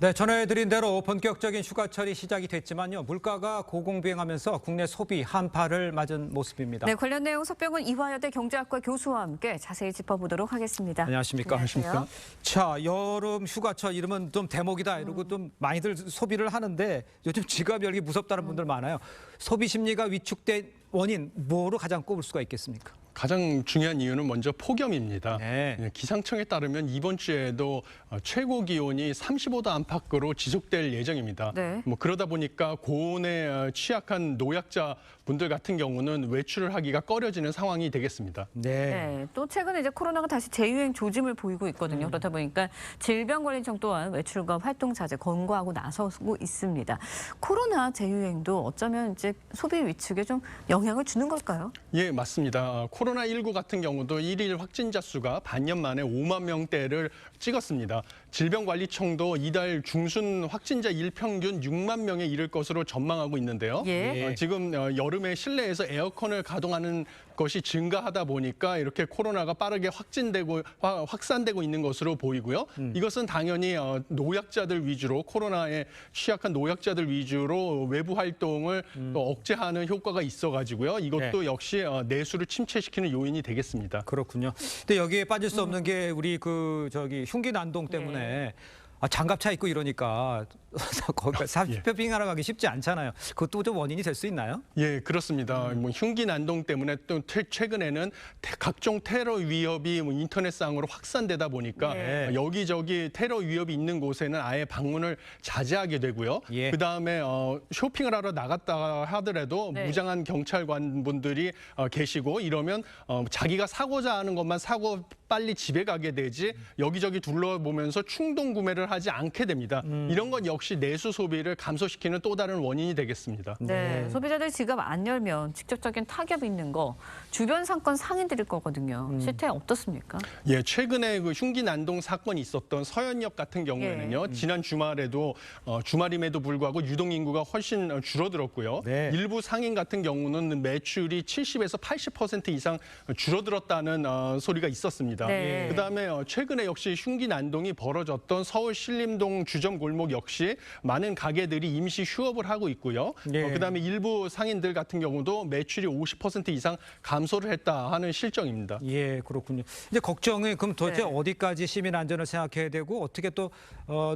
네, 전해드린 대로 본격적인 휴가철이 시작이 됐지만요. 물가가 고공비행하면서 국내 소비 한파를 맞은 모습입니다. 네, 관련 내용 석병훈 이화여대 경제학과 교수와 함께 자세히 짚어보도록 하겠습니다. 안녕하십니까? 안녕하세요. 자, 여름 휴가철 이러면 좀 대목이다 이러고 좀 많이들 소비를 하는데 요즘 지갑 열기 무섭다는 분들 많아요. 소비 심리가 위축된 원인 뭐로 가장 꼽을 수가 있겠습니까? 가장 중요한 이유는 먼저 폭염입니다. 네. 기상청에 따르면 이번 주에도 최고 기온이 35도 안팎으로 지속될 예정입니다. 네. 그러다 보니까 고온에 취약한 노약자 분들 같은 경우는 외출을 하기가 꺼려지는 상황이 되겠습니다. 네, 또 최근에 이제 코로나가 다시 재유행 조짐을 보이고 있거든요. 그렇다 보니까 질병관리청 또한 외출과 활동 자제 권고하고 나서고 있습니다. 코로나 재유행도 어쩌면 이제 소비 위축에 좀 영향을 주는 걸까요? 예, 맞습니다. 코로나19 같은 경우도 일일 확진자 수가 반년 만에 5만 명대를 찍었습니다. 질병관리청도 이달 중순 확진자 일평균 6만 명에 이를 것으로 전망하고 있는데요. 예. 지금 여름에 실내에서 에어컨을 가동하는 것이 증가하다 보니까 이렇게 코로나가 빠르게 확산되고 있는 것으로 보이고요. 이것은 당연히 노약자들 위주로 코로나에 취약한 노약자들 위주로 외부 활동을 또 억제하는 효과가 있어가지고요. 이것도 역시 내수를 침체시키는 요인이 되겠습니다. 그렇군요. 근데 여기에 빠질 수 없는 게 우리 흉기 난동 때문에 장갑 차 입고 이러니까 거기가 쇼핑하러 가기 쉽지 않잖아요. 그것도 좀 원인이 될 수 있나요? 예, 그렇습니다. 흉기 난동 때문에 또 최근에는 각종 테러 위협이 인터넷상으로 확산되다 보니까 여기저기 테러 위협이 있는 곳에는 아예 방문을 자제하게 되고요. 그다음에 쇼핑을 하러 나갔다 하더라도 무장한 경찰관 분들이 계시고 이러면 자기가 사고자 하는 것만 사고 빨리 집에 가게 되지 여기저기 둘러보면서 충동 구매를 하지 않게 됩니다. 이런 건 역시 내수 소비를 감소시키는 또 다른 원인이 되겠습니다. 네, 소비자들 지갑 안 열면 직접적인 타격이 있는 거 주변 상권 상인들일 거거든요. 실태 어떻습니까? 예, 최근에 그 흉기 난동 사건이 있었던 서현역 같은 경우에는요. 지난 주말에도 주말임에도 불구하고 유동 인구가 훨씬 줄어들었고요. 일부 상인 같은 경우는 매출이 70에서 80% 이상 줄어들었다는 소리가 있었습니다. 그다음에 최근에 역시 흉기 난동이 벌어졌던 서울 신림동 주점 골목 역시 많은 가게들이 임시 휴업을 하고 있고요. 그다음에 일부 상인들 같은 경우도 매출이 50% 이상 감소를 했다 하는 실정입니다. 예, 그렇군요. 이제 걱정은 그럼 도대체 어디까지 시민 안전을 생각해야 되고 어떻게 또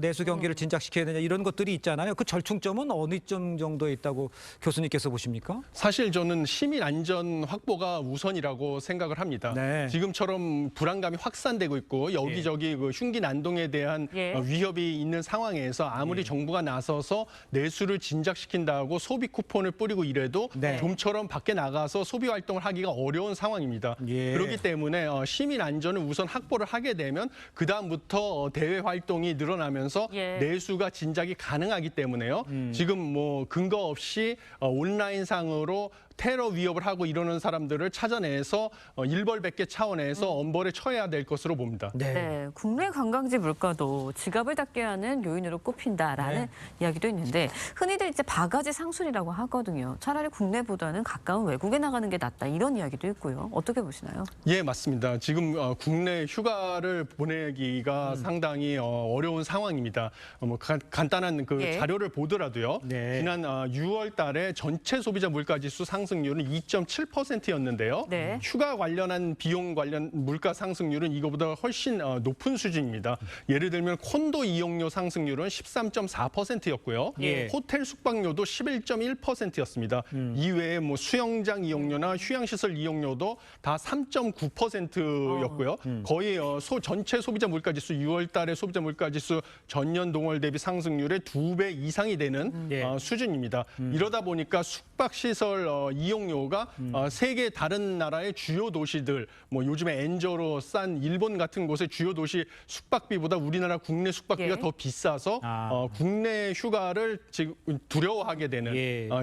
내수 경기를 진작시켜야 되냐 이런 것들이 있잖아요. 그 절충점은 어느 점 정도에 있다고 교수님께서 보십니까? 사실 저는 시민 안전 확보가 우선이라고 생각을 합니다. 지금처럼 불안감이 확산되고 있고 여기저기 그 흉기 난동에 대한 위협이 있는 상황에서 아무리 정부가 나서서 내수를 진작시킨다고 소비 쿠폰을 뿌리고 이래도 좀처럼 밖에 나가서 소비 활동을 하기가 어려운 상황입니다. 그렇기 때문에 시민 안전을 우선 확보를 하게 되면 그다음부터 대외 활동이 늘어나면서 내수가 진작이 가능하기 때문에요. 지금 근거 없이 온라인상으로 테러 위협을 하고 이러는 사람들을 찾아내서 일벌백계 차원에서 엄벌에 처해야 될 것으로 봅니다. 네, 국내 관광지 물가도 지갑을 닫게 하는 요인으로 꼽힌다라는 이야기도 있는데 흔히들 이제 바가지 상술이라고 하거든요. 차라리 국내보다는 가까운 외국에 나가는 게 낫다 이런 이야기도 있고요. 어떻게 보시나요? 예, 맞습니다. 지금 국내 휴가를 보내기가 상당히 어려운 상황입니다. 간단한 자료를 보더라도요. 지난 6월 달에 전체 소비자 물가지수 상승률은 2.7%였는데요. 휴가 관련한 비용 관련 물가 상승률은 이거보다 훨씬 높은 수준입니다. 예를 들면 콘도 이용료 상승률은 13.4%였고요. 호텔 숙박료도 11.1%였습니다. 이외에 수영장 이용료나 휴양시설 이용료도 다 3.9%였고요. 거의 전체 소비자 물가지수 6월 달에 소비자 물가지수 전년 동월 대비 상승률의 2배 이상이 되는 수준입니다. 이러다 보니까 숙박시설 이용료가 세계 다른 나라의 주요 도시들, 요즘에 엔저로 싼 일본 같은 곳의 주요 도시 숙박비보다 우리나라 국내 숙박비가 더 비싸서 국내 휴가를 지금 두려워하게 되는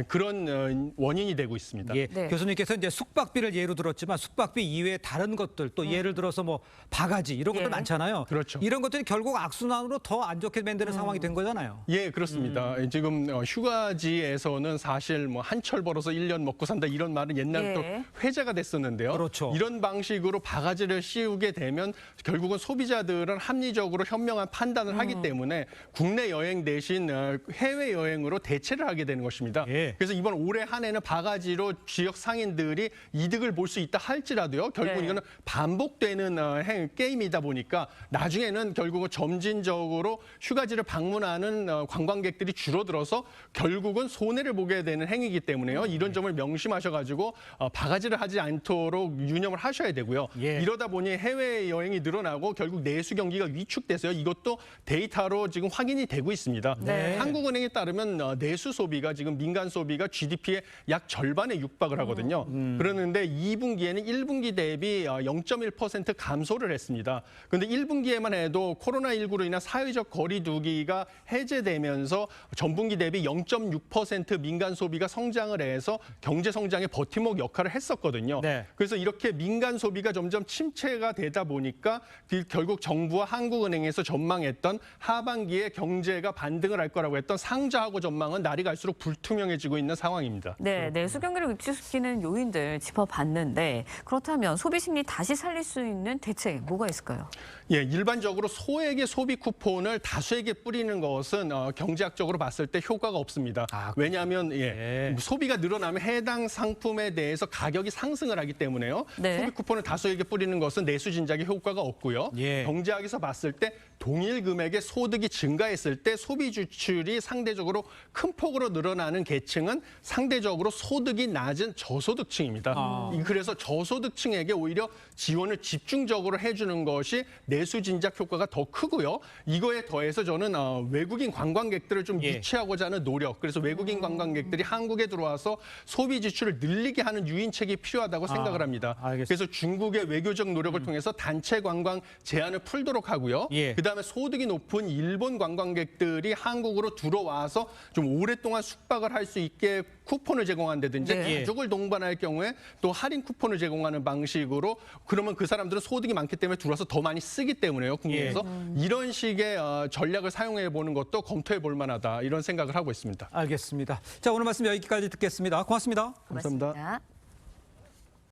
그런 원인이 되고 있습니다. 교수님께서 이제 숙박비를 예로 들었지만 숙박비 이외에 다른 것들 또 예를 들어서 바가지 이런 것들 많잖아요. 이런 것들이 결국 악순환으로 더 안 좋게 만드는 상황이 된 거잖아요. 예, 그렇습니다. 지금 휴가지에서는 사실 한철 벌어서 1년 먹고 먹고 산다 이런 말은 옛날부터 예. 회자가 됐었는데요. 그렇죠. 이런 방식으로 바가지를 씌우게 되면 결국은 소비자들은 합리적으로 현명한 판단을 하기 때문에 국내 여행 대신 해외 여행으로 대체를 하게 되는 것입니다. 예. 그래서 이번 올해 한 해는 바가지로 지역 상인들이 이득을 볼 수 있다 할지라도요. 결국 네. 이거는 반복되는 게임이다 보니까 나중에는 결국은 점진적으로 휴가지를 방문하는 관광객들이 줄어들어서 결국은 손해를 보게 되는 행위이기 때문에요. 이런 점을 명심하셔가지고 바가지를 하지 않도록 유념을 하셔야 되고요. 예. 이러다 보니 해외 여행이 늘어나고 결국 내수 경기가 위축돼서요. 이것도 데이터로 지금 확인이 되고 있습니다. 네. 한국은행에 따르면 내수 소비가 지금 민간 소비가 GDP의 약 절반에 육박을 하거든요. 그러는데 2분기에는 1분기 대비 0.1% 감소를 했습니다. 그런데 1분기에만 해도 코로나19로 인한 사회적 거리 두기가 해제되면서 전분기 대비 0.6% 민간 소비가 성장을 해서 경제 성장의 버팀목 역할을 했었거든요. 네. 그래서 이렇게 민간 소비가 점점 침체가 되다 보니까 결국 정부와 한국은행에서 전망했던 하반기에 경제가 반등을 할 거라고 했던 상저하고 전망은 날이 갈수록 불투명해지고 있는 상황입니다. 네, 내수 경기를 위축시키는 요인들 짚어봤는데 그렇다면 소비 심리 다시 살릴 수 있는 대책 뭐가 있을까요? 예, 일반적으로 소액의 소비 쿠폰을 다수에게 뿌리는 것은 경제학적으로 봤을 때 효과가 없습니다. 왜냐하면 소비가 늘어나면 해당 상품에 대해서 가격이 상승을 하기 때문에요. 네. 소비 쿠폰을 다수에게 뿌리는 것은 내수 진작에 효과가 없고요. 예. 경제학에서 봤을 때 동일 금액의 소득이 증가했을 때 소비 지출이 상대적으로 큰 폭으로 늘어나는 계층은 상대적으로 소득이 낮은 저소득층입니다. 그래서 저소득층에게 오히려 지원을 집중적으로 해주는 것이 내수 진작 효과가 더 크고요. 이거에 더해서 저는 외국인 관광객들을 좀 유치하고자 하는 노력, 그래서 외국인 관광객들이 한국에 들어와서 소비 지출을 늘리게 하는 유인책이 필요하다고 생각을 합니다. 알겠습니다. 그래서 중국의 외교적 노력을 통해서 단체 관광 제한을 풀도록 하고요. 예. 그다음에 소득이 높은 일본 관광객들이 한국으로 들어와서 좀 오랫동안 숙박을 할 수 있게 쿠폰을 제공한다든지 네. 가족을 동반할 경우에 또 할인 쿠폰을 제공하는 방식으로 그러면 그 사람들은 소득이 많기 때문에 들어와서 더 많이 쓰기 때문에요. 국내에서 이런 식의 전략을 사용해 보는 것도 검토해 볼 만하다 이런 생각을 하고 있습니다. 알겠습니다. 자, 오늘 말씀 여기까지 듣겠습니다. 고맙습니다. 감사합니다. 고맙습니다.